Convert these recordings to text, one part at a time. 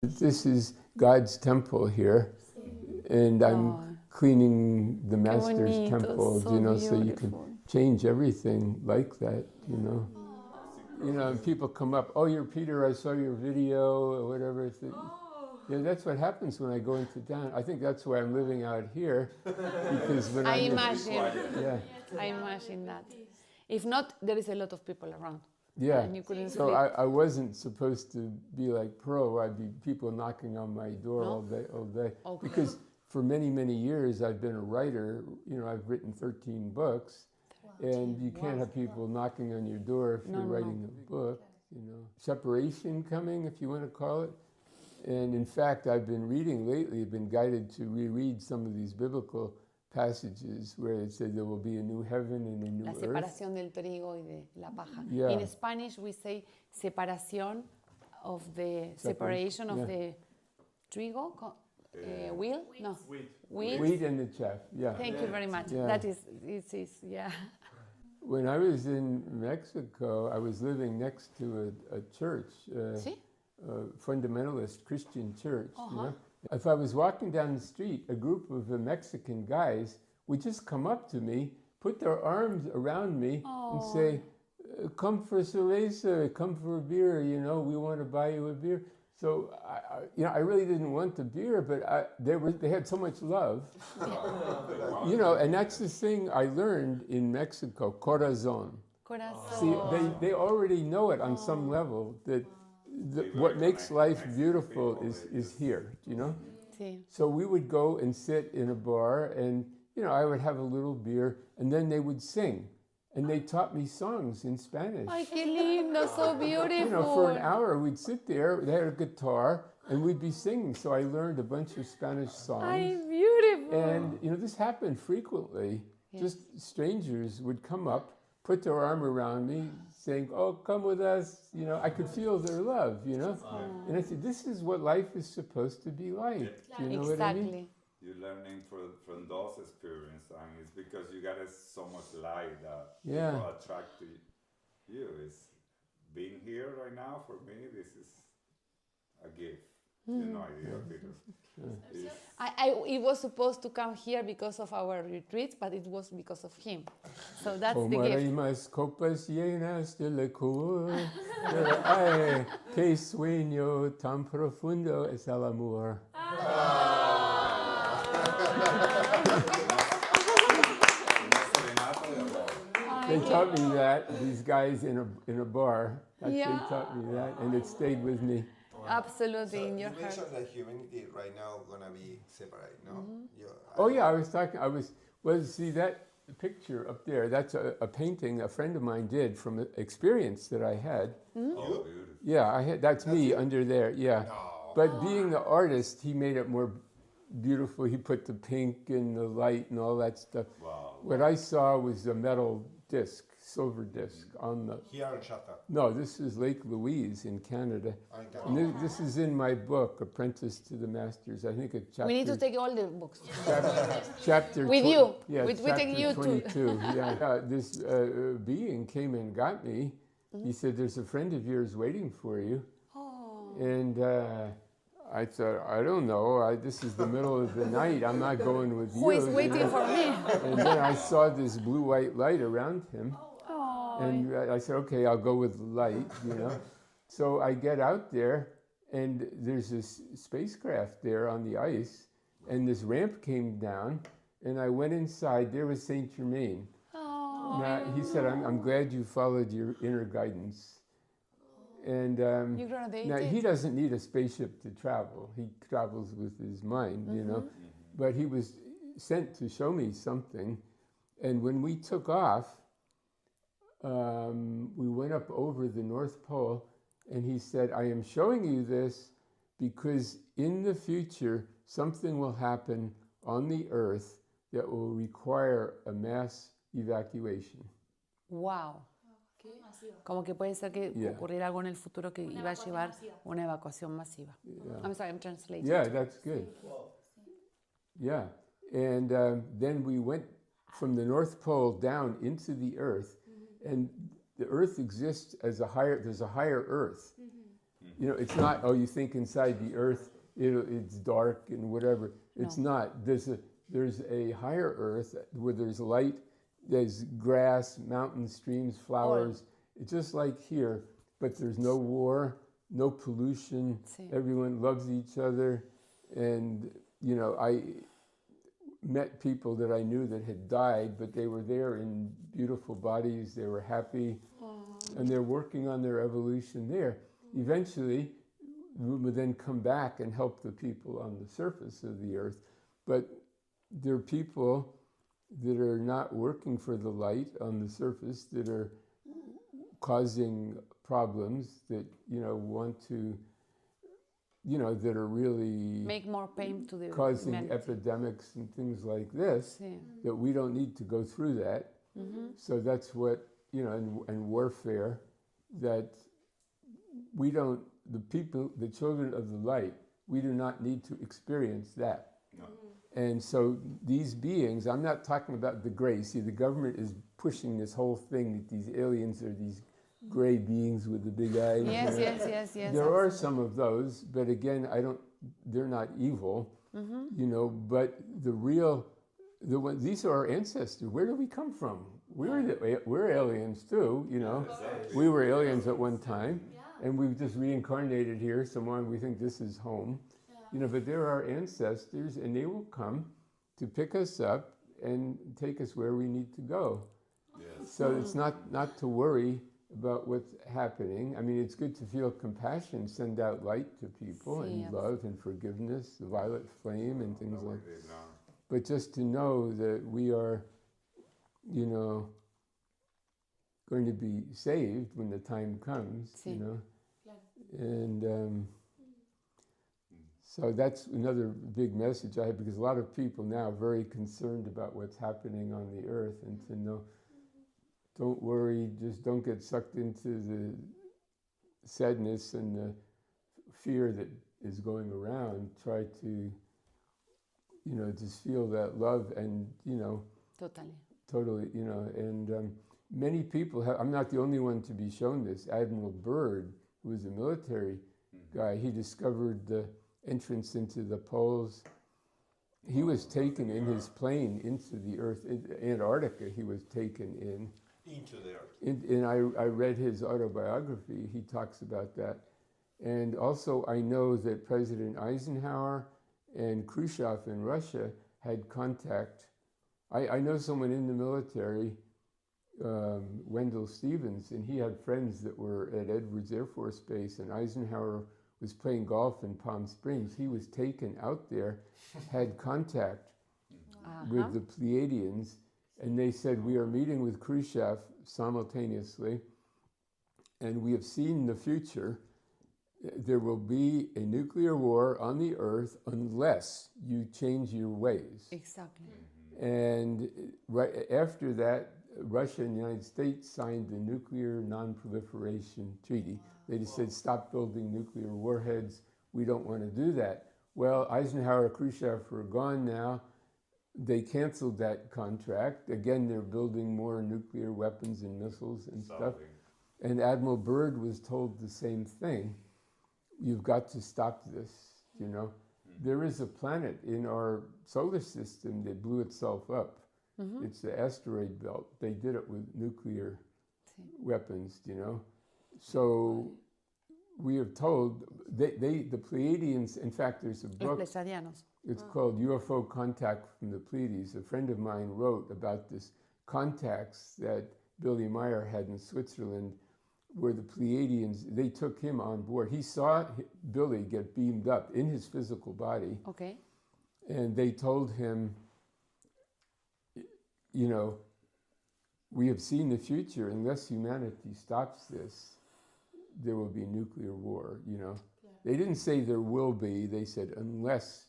This is God's temple here, and I'm cleaning the Master's temple, so you can change everything like that, and people come up, oh, you're Peter, I saw your video, or whatever. That's what happens when I go into town. I think that's why I'm living out here, because when I imagine that. If not, there is a lot of people around. Yeah, and you couldn't so sleep. I wasn't supposed to be like Pro. I'd be people knocking on my door all day. Okay. Because for many, many years I've been a writer. I've written 13 books. And you can't have people knocking on your door if you're writing a book. Separation coming, if you want to call it. And in fact, I've been reading lately, I've been guided to reread some of these biblical passages where it said there will be a new heaven and a new earth. La separación del trigo y de la paja. Yeah. In Spanish, we say separación of the separation of the trigo, wheel? No. Wheat and the chaff, yeah. Thank you very much. Yeah. That is, yeah. When I was in Mexico, I was living next to a church, a fundamentalist Christian church. If I was walking down the street, a group of Mexican guys would just come up to me, put their arms around me, and say, "Come for cerveza, come for a beer. We want to buy you a beer." So I really didn't want the beer, but they had so much love, and that's the thing I learned in Mexico, corazón. See, they already know it on some level that. What makes life beautiful is here, Sí. So we would go and sit in a bar and, I would have a little beer and then they would sing. And they taught me songs in Spanish. Ay, qué lindo, so beautiful. For an hour we'd sit there, they had a guitar and we'd be singing. So I learned a bunch of Spanish songs. Ay, beautiful. And, this happened frequently. Yes. Just strangers would come up, put their arm around me, saying, "Oh, come with us." I could feel their love, And I said, this is what life is supposed to be like. Do you know what I mean? You're learning from those experiences, and it's because you got so much light that Yeah. people attract to you. It's being here right now, for me, this is a gift. You have no idea, Peter. It was supposed to come here because of our retreats, but it was because of him. So that's the Tomaré gift. más copas llenas de licor. Ay, qué sueño tan profundo es el amor. They taught me that, these guys in a bar. They taught me that, and it stayed with me. Absolutely, in you your heart. mentioned that humanity right now gonna be separate, no? See that picture up there, that's a painting a friend of mine did from an experience that I had. Oh, beautiful. Yeah, that's me under there, yeah. No. But being the artist, he made it more beautiful. He put the pink and the light and all that stuff. Wow. What I saw was a metal disc, silver disc on the... Here in Shasta. No, this is Lake Louise in Canada. And this is in my book, Apprentice to the Masters. I think it's chapter... We need to take all the books. Chapter With you. Yeah, we take you 22. Yeah. This being came and got me. He said, "There's a friend of yours waiting for you." Oh. And I thought, I don't know. This is the middle of the night. I'm not going with you. Who is waiting for me? And then I saw this blue-white light around him. Oh. And I said, okay, I'll go with the light, So I get out there, and there's this spacecraft there on the ice, and this ramp came down, and I went inside. There was Saint Germain. Oh. Now, he said, I'm glad you followed your inner guidance. And now he doesn't need a spaceship to travel. He travels with his mind, But he was sent to show me something. And when we took off, we went up over the North Pole, and he said, "I am showing you this because in the future, something will happen on the Earth that will require a mass evacuation." Wow. Como que puede ser que ocurriera algo en el futuro que iba a llevar una evacuación masiva. I'm sorry, I'm translating. Yeah, that's good. Yeah, and then we went from the North Pole down into the Earth, and the Earth exists as there's a higher Earth. You know, it's not, oh, you think inside the earth it's dark and whatever. It's not. There's a higher earth where there's light, there's grass, mountains, streams, flowers. It's just like here, but there's no war, no pollution. Everyone loves each other. And, you know, I met people that I knew that had died, but they were there in beautiful bodies. They were happy. And they're working on their evolution there. Eventually, we would then come back and help the people on the surface of the earth. But there are people that are not working for the light on the surface, that are causing problems, that, you know, want to, you know, that are really make more pain to the causing humanity. Epidemics and things like this, that we don't need to go through that. So that's what, you know, and warfare, that we don't, the people, the children of the light, we do not need to experience that. No. And so these beings, I'm not talking about the gray. See, the government is pushing this whole thing that these aliens are these gray beings with the big eyes. Yes. There are some of those, but again, they're not evil, you know, but these are our ancestors. Where do we come from? We're aliens too, you know. We were aliens at one time, and we've just reincarnated here somewhere. We think this is home, you know. But they're our ancestors, and they will come to pick us up and take us where we need to go. Yes. So it's not to worry about what's happening. I mean, it's good to feel compassion, send out light to people, and love and forgiveness, the violet flame, and things like that. But just to know that we are, you know, going to be saved when the time comes, you know. And so that's another big message I have, because a lot of people now are very concerned about what's happening on the earth, and to know, don't worry, just don't get sucked into the sadness and the fear that is going around. Try to, you know, just feel that love, and, you know, totally, you know. And many people have, I'm not the only one to be shown this. Admiral Byrd, who was a military guy, he discovered the entrance into the poles. He was taken in his plane into the earth. In Antarctica, he was taken in. Into the earth. And I read his autobiography. He talks about that. And also I know that President Eisenhower and Khrushchev in Russia had contact. I know someone in the military, Wendell Stevens, and he had friends that were at Edwards Air Force Base, and Eisenhower was playing golf in Palm Springs. He was taken out there, had contact with the Pleiadians, and they said, we are meeting with Khrushchev simultaneously, and we have seen the future. There will be a nuclear war on the earth unless you change your ways. Exactly. And right after that, Russia and the United States signed the Nuclear Non-Proliferation Treaty. They just said, stop building nuclear warheads. We don't want to do that. Well, Eisenhower and Khrushchev are gone now. They canceled that contract. Again, they're building more nuclear weapons and missiles and stuff. And Admiral Byrd was told the same thing. You've got to stop this, you know. There is a planet in our solar system that blew itself up. It's the asteroid belt. They did it with nuclear weapons, you know. So we are told, the Pleiadians, in fact, there's a book, it's called UFO Contact from the Pleiades. A friend of mine wrote about this contacts that Billy Meyer had in Switzerland, where the Pleiadians, they took him on board. He saw Billy get beamed up in his physical body. Okay. And they told him, you know, we have seen the future. Unless humanity stops this, there will be a nuclear war, you know. Yeah. They didn't say there will be. They said unless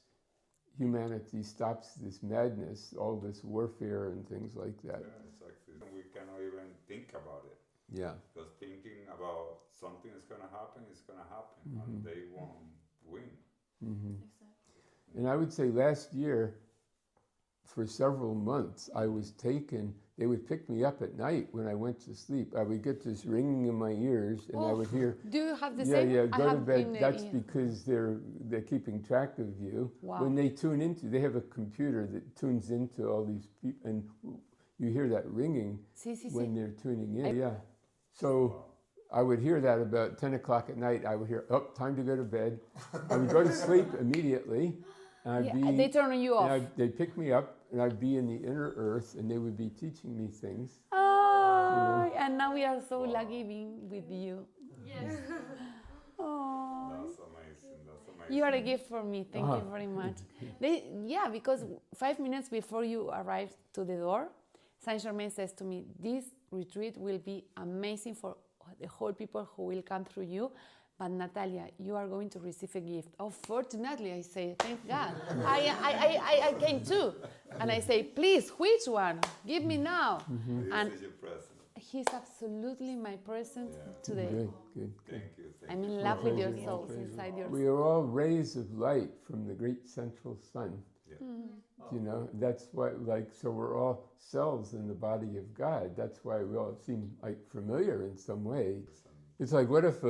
humanity stops this madness, all this warfare and things like that. Yeah, exactly. We cannot even think about it. Yeah. Because thinking about something is going to happen, it's going to happen, and they won't win. Exactly. And I would say last year, for several months, I was taken they would pick me up at night when I went to sleep. I would get this ringing in my ears, and I would hear. Do you have the yeah, same? Yeah, go to bed. That's because they're keeping track of you. Wow. When they tune into, they have a computer that tunes into all these people, and you hear that ringing when they're tuning in. Yeah. So I would hear that about 10 o'clock at night. I would hear, oh, time to go to bed. I would go to sleep immediately. And they turn you off. They'd pick me up, and I'd be in the inner earth, and they would be teaching me things. Oh, and now we are so lucky being with you. Yes. Oh. That's amazing. You are a gift for me. Thank you very much. Because 5 minutes before you arrived to the door, Saint Germain says to me, this retreat will be amazing for the whole people who will come through you. But Natalia, you are going to receive a gift. Oh, fortunately, I say, thank God. I came too. And I say, please, which one? Give me now. And this is your present. he's absolutely my present today. Good. Thank you. I'm in love with your souls inside your soul. We are all rays of light from the great central sun. Yeah. You know, that's why, so we're all cells in the body of God. That's why we all seem like familiar in some way. It's like, what if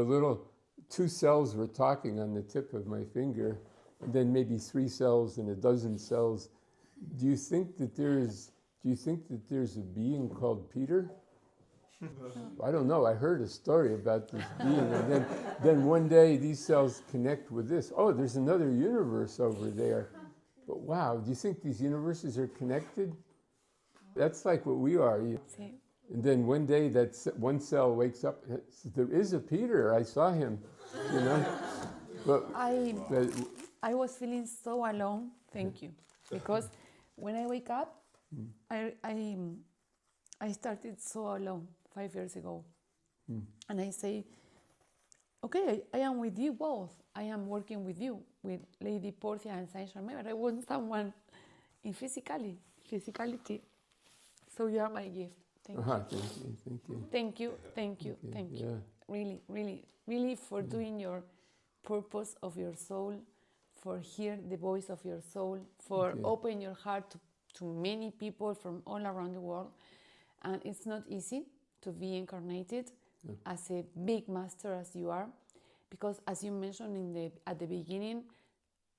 two cells were talking on the tip of my finger, and then maybe 3 cells and a dozen cells? Do you think that there's a being called Peter? I don't know. I heard a story about this being, and then one day these cells connect with this. Oh, there's another universe over there. But wow, do you think these universes are connected? That's like what we are. And then one day that one cell wakes up and says, there is a Peter. I saw him, you know. But I was feeling so alone. Thank you, because when I wake up, I started so alone 5 years ago, and I say, okay, I am with you both. I am working with you, with Lady Portia and Saint Germain. But I want someone in physicality. So you are my gift. Thank you. Thank you. Really, really, really for doing your purpose of your soul, for hear the voice of your soul, for open your heart to many people from all around the world. And it's not easy to be incarnated as a big master as you are, because as you mentioned at the beginning,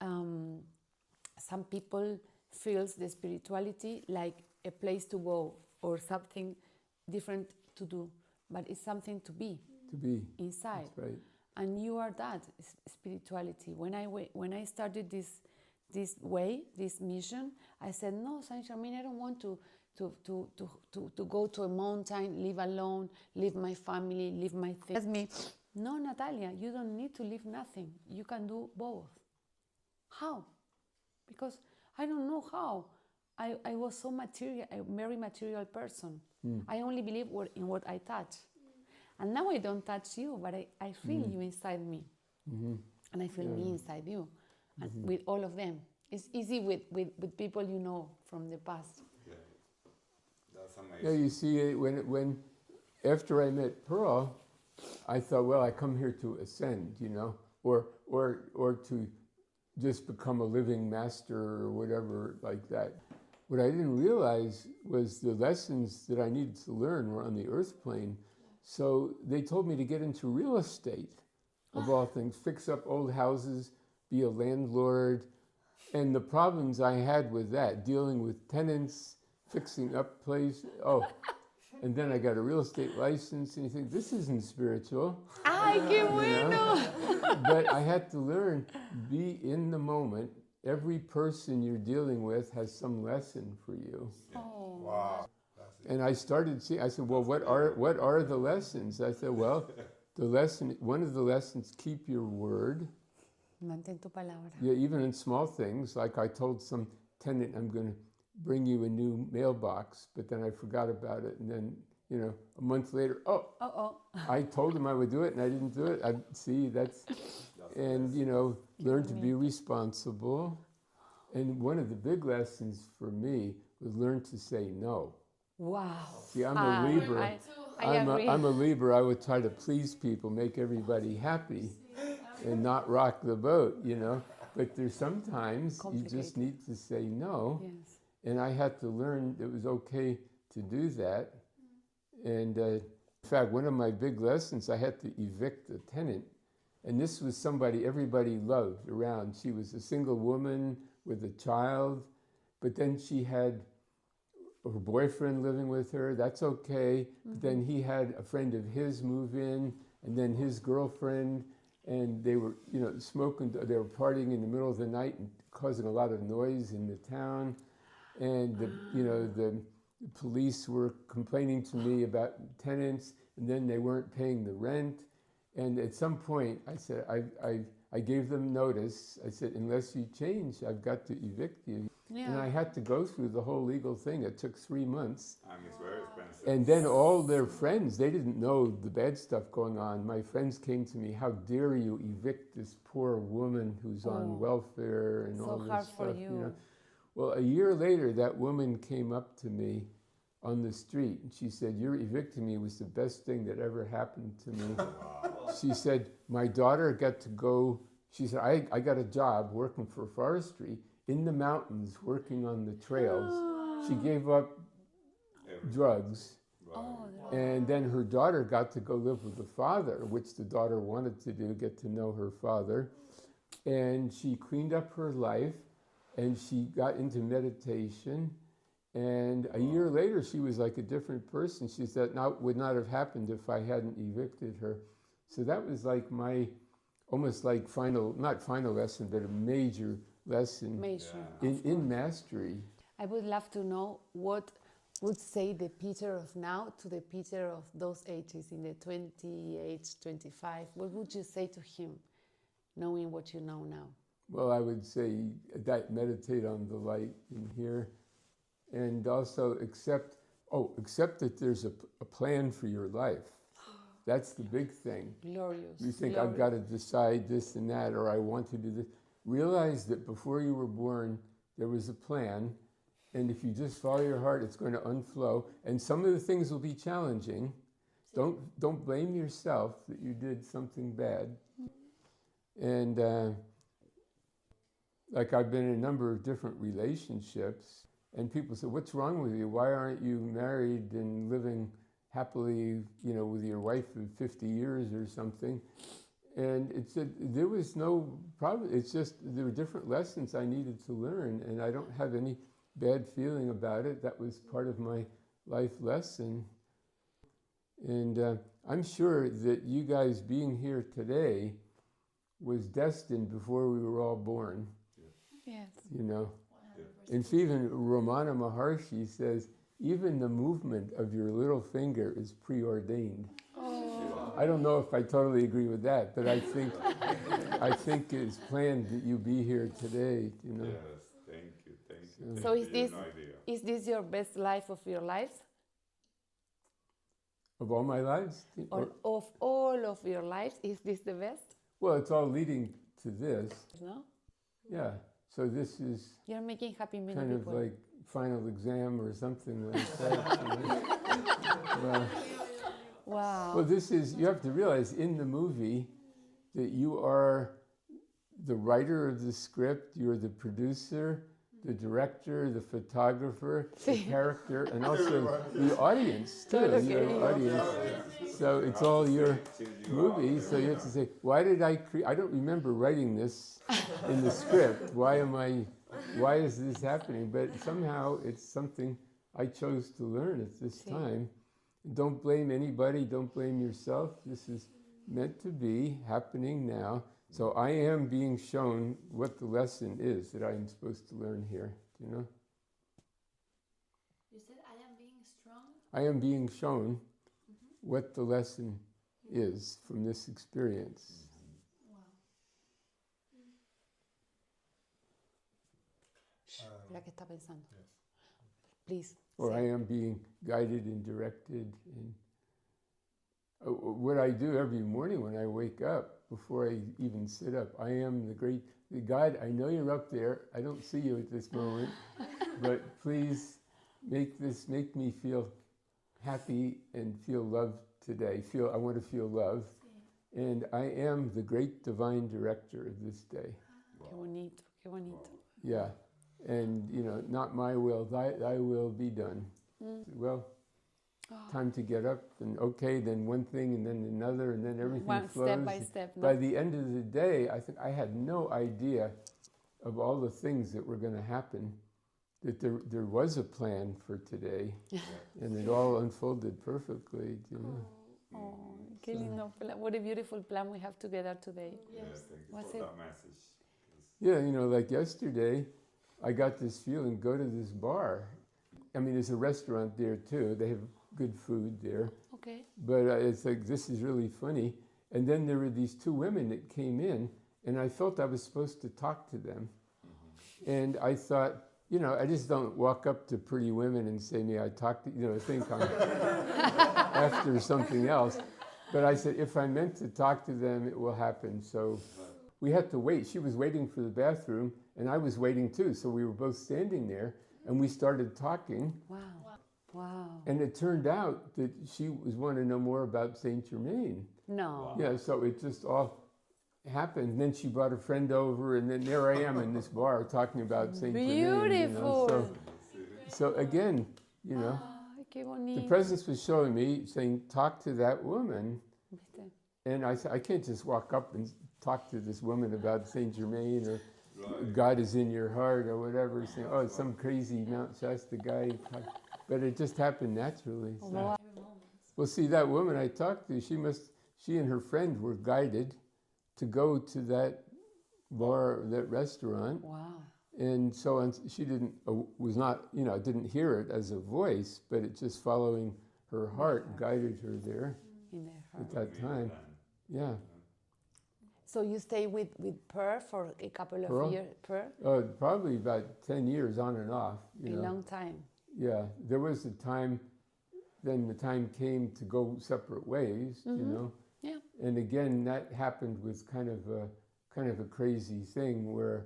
some people feels the spirituality like a place to go or something different to do, but it's something to be inside. That's right. And you are that spirituality. When I started this mission, I said, no, Saint Germain, I don't want to go to a mountain, live alone, leave my family, leave my things. No, Natalia, you don't need to leave nothing. You can do both. How? Because I don't know how. I was so material, a very material person. I only believe in what I touch. And now I don't touch you, but I feel you inside me. And I feel me inside you. And with all of them. It's easy with people you know from the past. Yeah. That's amazing. Yeah, you see, when after I met Pearl, I thought, well, I come here to ascend, you know, or to just become a living master or whatever like that. What I didn't realize was the lessons that I needed to learn were on the earth plane. So they told me to get into real estate, of all things, fix up old houses, be a landlord. And the problems I had with that, dealing with tenants, fixing up places, and then I got a real estate license, and you think, this isn't spiritual. ¡Ay, qué bueno! But I had to learn, be in the moment. Every person you're dealing with has some lesson for you. Oh. Wow. And I started seeing, I said, well, what are the lessons? I said, well, one of the lessons, keep your word. Mantén tu palabra. Yeah, even in small things, like I told some tenant, I'm going to bring you a new mailbox, but then I forgot about it. And then, you know, a month later, I told him I would do it and I didn't do it. And, you know, learn to be responsible. And one of the big lessons for me was learn to say no. Wow. See, I'm a Libra. I'm a Libra. I would try to please people, make everybody happy, and not rock the boat, you know. But there's sometimes you just need to say no. Yes. And I had to learn it was okay to do that. And in fact, one of my big lessons, I had to evict a tenant. And this was somebody everybody loved around. She was a single woman with a child, but then she had her boyfriend living with her. That's okay. But then he had a friend of his move in, and then his girlfriend, and they were, smoking. They were partying in the middle of the night and causing a lot of noise in the town. And the police were complaining to me about tenants, and then they weren't paying the rent. And at some point, I said, I gave them notice. I said, unless you change, I've got to evict you. Yeah. And I had to go through the whole legal thing. It took 3 months. It's very expensive. And then all their friends, they didn't know the bad stuff going on. My friends came to me, how dare you evict this poor woman who's on welfare and all this stuff. So hard for you. Well, a year later, that woman came up to me on the street, and she said, your evicting me was the best thing that ever happened to me. Wow. She said, my daughter got to go, she said, I got a job working for forestry in the mountains, working on the trails. She gave up drugs, and then her daughter got to go live with the father, which the daughter wanted to do, get to know her father. And she cleaned up her life, and she got into meditation. And a year later, she was like a different person. She said, would not have happened if I hadn't evicted her. So that was like my, almost like not final lesson, but a major lesson in mastery. I would love to know what would say the Peter of now to the Peter of those ages, in the 20 age, 25. What would you say to him, knowing what you know now? Well, I would say that meditate on the light in here. And also accept that there's a plan for your life. That's the big thing. Glorious. You think, I've got to decide this and that, or I want to do this. Realize that before you were born, there was a plan. And if you just follow your heart, it's going to unflow. And some of the things will be challenging. Don't blame yourself that you did something bad. And like I've been in a number of different relationships. And people say, what's wrong with you? Why aren't you married and living happily, with your wife for 50 years or something? And it said, there was no problem. It's just, there were different lessons I needed to learn, and I don't have any bad feeling about it. That was part of my life lesson. And I'm sure that you guys being here today was destined before we were all born. Yes. And even Ramana Maharshi says, even the movement of your little finger is preordained. Oh. I don't know if I totally agree with that, but I think it's planned that you be here today. Yes, thank you. So is this your best life of your lives? Of all my lives? Of all of your lives, is this the best? Well, it's all leading to this. No? Yeah. So this is you're making happy many kind people. of like final exam or something like that. Wow. Well, this is, you have to realize in the movie that you are the writer of the script, you're the producer, the director, the photographer, the character, and also the audience too. So it's all your movie. So you have to say, why did I create? I don't remember writing this in the script. Why is this happening? But somehow it's something I chose to learn at this time. Don't blame anybody. Don't blame yourself. This is meant to be happening now. So I am being shown what the lesson is that I'm supposed to learn here, You said, I am being strong? I am being shown what the lesson is from this experience. Wow. La que está pensando. Yes. Please. Or I am being guided and directed. And what I do every morning when I wake up, before I even sit up, I am the God, I know you're up there. I don't see you at this moment, but please make me feel happy and feel loved today. I want to feel love. And I am the great divine director of this day. Qué bonito, qué bonito. Yeah. And, not my will, thy will be done. Well, time to get up, and okay, then one thing, and then another, and then everything flows. Step by step. No? By the end of the day, I think I had no idea of all the things that were going to happen, that there was a plan for today, and it all unfolded perfectly, you know. Oh, qué lindo plan. What a beautiful plan we have together today. Yes, thank you for that message. Yeah, you know, like yesterday, I got this feeling, go to this bar. I mean, there's a restaurant there too. They have good food there. Okay. But it's like, this is really funny. And then there were these two women that came in, and I felt I was supposed to talk to them. And I thought, you know, I just don't walk up to pretty women and say, may I talk to you? You know, I think I'm after something else. But I said, if I meant to talk to them, it will happen. So we had to wait. She was waiting for the bathroom, and I was waiting too. So we were both standing there, and we started talking. Wow. Wow. And it turned out that she was wanting to know more about Saint Germain. No. Yeah, so it just all happened. And then she brought a friend over, and then there I am in this bar talking about Saint Germain. Beautiful. You know? So again, you know, Qué bonito. the presence was showing me, saying, talk to that woman. And I said, I can't just walk up and talk to this woman about Saint Germain or God is in your heart or whatever, saying, oh, it's some crazy Mount Shasta guy. But it just happened naturally. So. Wow. Well, see, that woman I talked to, she and her friend were guided to go to that bar, that restaurant. Wow. And so on, she was not, you know, didn't hear it as a voice, but it just following her heart guided her there at that time. Yeah. So you stay with Per for a couple of years? Per? Probably about 10 years on and off. A long time. Yeah. There was a time, then the time came to go separate ways, you know. Yeah. And again, that happened with kind of a crazy thing where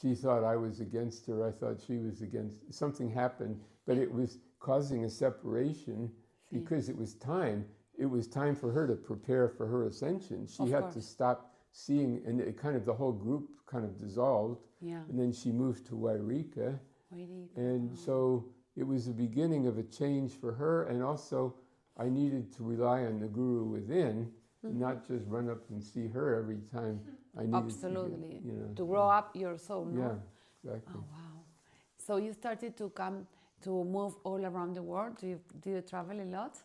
she thought I was against her. I thought she was against. Something happened, but it was causing a separation because it was time. It was time for her to prepare for her ascension. She had to stop seeing, and it kind of the whole group kind of dissolved. Yeah. And then she moved to Wairika. And so it was the beginning of a change for her, and also I needed to rely on the Guru within, not just run up and see her every time I needed Absolutely. to, you know, to grow up your soul, no? Yeah, exactly. Oh, wow. So you started to come to move all around the world. Do you travel a lot?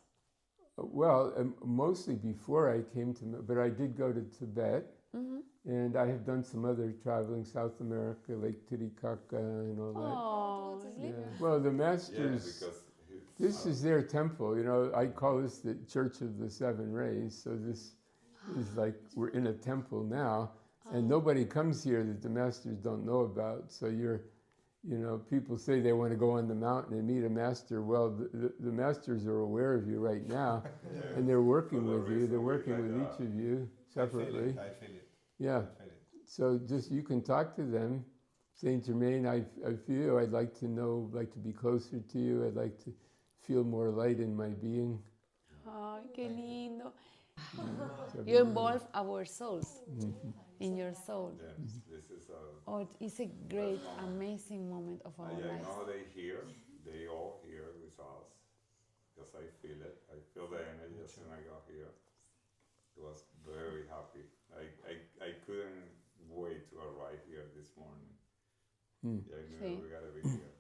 Well, mostly before I came to, but I did go to Tibet, and I have done some other traveling, South America, Lake Titicaca and all that. Oh, yeah. Well, the masters, this is their temple, you know, I call this the Church of the Seven Rays, so this is like, we're in a temple now, and nobody comes here that the masters don't know about, so you know, people say they want to go on the mountain and meet a master. Well, the masters are aware of you right now, and they're working with you. They're working with each of you separately. I feel it. Yeah. I feel it. So just you can talk to them. Saint Germain, I feel I'd like to know, like to be closer to you. I'd like to feel more light in my being. Ay, qué lindo. You involve our souls in your soul. Yeah, this is Oh, it's a great, amazing moment of our I lives. know they all here with us, because I feel it. I feel the energy as soon as I got here. It was very happy. I couldn't wait to arrive here this morning. Yeah, I knew we gotta be here.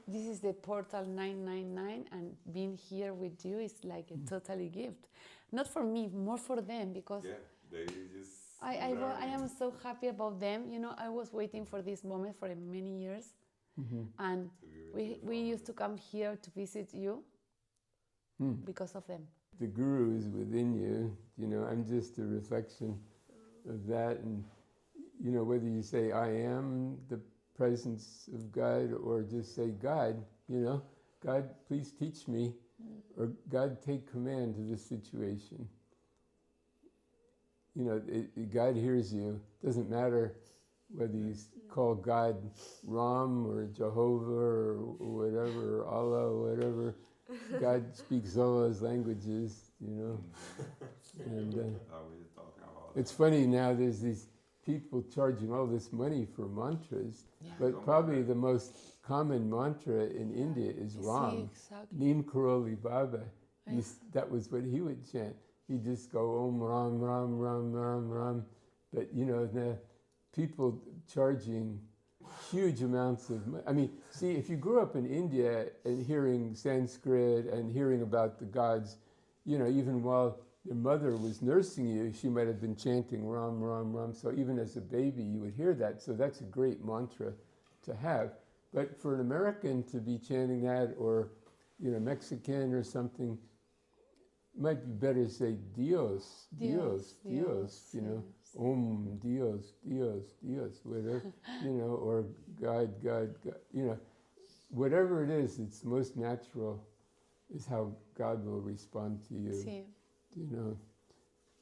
This is the portal 999, and being here with you is like a totally gift. Not for me, more for them, because they just. I am so happy about them. You know, I was waiting for this moment for many years, and we used to come here to visit you because of them. The Guru is within you. You know, I'm just a reflection of that, and you know, whether you say I am the presence of God or just say God, you know, God, please teach me, or God, take command of this situation. You know, God hears you. Doesn't matter whether you call God Ram or Jehovah or whatever, or Allah or whatever. God speaks all those languages, you know. And it's funny now, there's these people charging all this money for mantras, Yeah. but probably the most common mantra in India is Ram. Exactly. Neem Karoli Baba. That was what he would chant. He'd just go Om Ram Ram Ram Ram Ram. But the people charging huge amounts of money. I mean, see, if you grew up in India and hearing Sanskrit and hearing about the gods, even while your mother was nursing you, she might have been chanting Ram Ram Ram. So even as a baby, you would hear that. So that's a great mantra to have. But for an American to be chanting that, or Mexican or something, might be better to say Dios, Dios, Dios, Om, Dios, Dios, Dios, whatever, or God, God, God, whatever it is, it's most natural is how God will respond to you, Sí.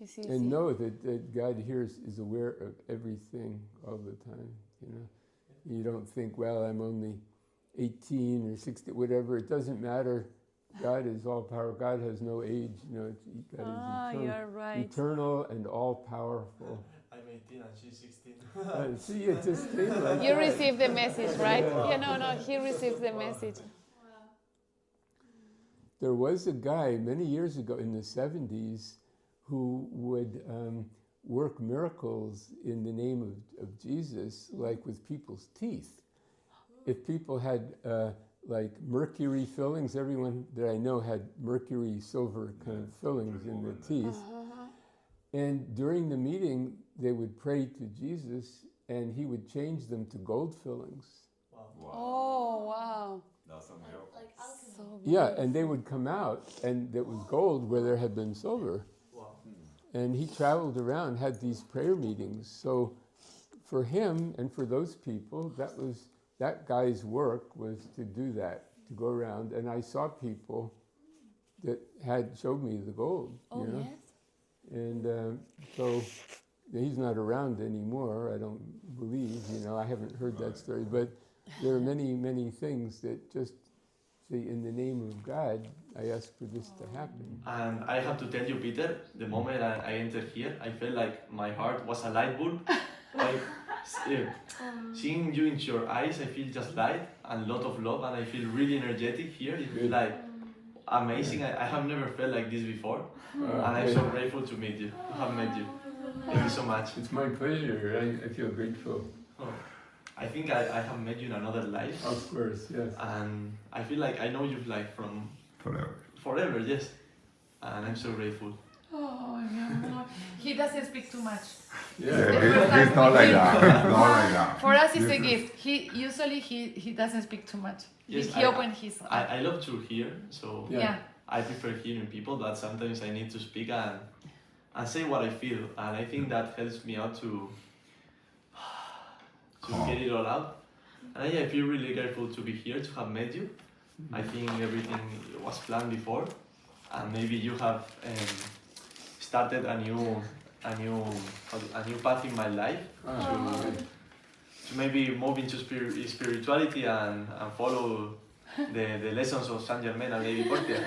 Sí, and sí. know that God is aware of everything all the time, You don't think, well, I'm only 18 or 60, whatever, it doesn't matter. God is all powerful. God has no age. God is eternal, You're right. eternal and all powerful. I'm 18 and she's 16. See, it just came like You that. received the message, right? Yeah, no, he received the message. There was a guy many years ago in the 70s who would work miracles in the name of Jesus, like with people's teeth. If people had like mercury fillings, everyone that I know had mercury silver kind of fillings in the teeth. And during the meeting, they would pray to Jesus and he would change them to gold fillings. Wow. Oh, wow. That's a miracle. Like alchemy. So Yeah, and they would come out and it was gold where there had been silver. Wow. And he traveled around, had these prayer meetings. So for him and for those people, that guy's work was to do that, to go around. And I saw people that showed me the gold, Oh, yes? And so he's not around anymore, I don't believe, I haven't heard that story. But there are many, many things that just say, in the name of God, I ask for this to happen. And I have to tell you, Peter, the moment I entered here, I felt like my heart was a light bulb. Like, seeing you into your eyes, I feel just light and a lot of love, and I feel really energetic here. It feels like amazing. I have never felt like this before, and I'm so grateful to meet you, to have met you. Thank you so much. It's my pleasure. I feel grateful. Oh, I think I have met you in another life. Of course, yes. And I feel like I know you like from forever, yes. And I'm so grateful. Oh, mi amor. He doesn't speak too much. Yeah. It's not like that. It's not like that. For us, it's a gift. He doesn't speak too much. Yes, he opened his. I love to hear, so Yeah. I prefer hearing people, but sometimes I need to speak and say what I feel, and I think that helps me out to get it all out. And I feel really grateful to be here, to have met you. I think everything was planned before, and maybe you have started a new path in my life to maybe move into spirituality and follow the lessons of Saint Germain and Lady Portia.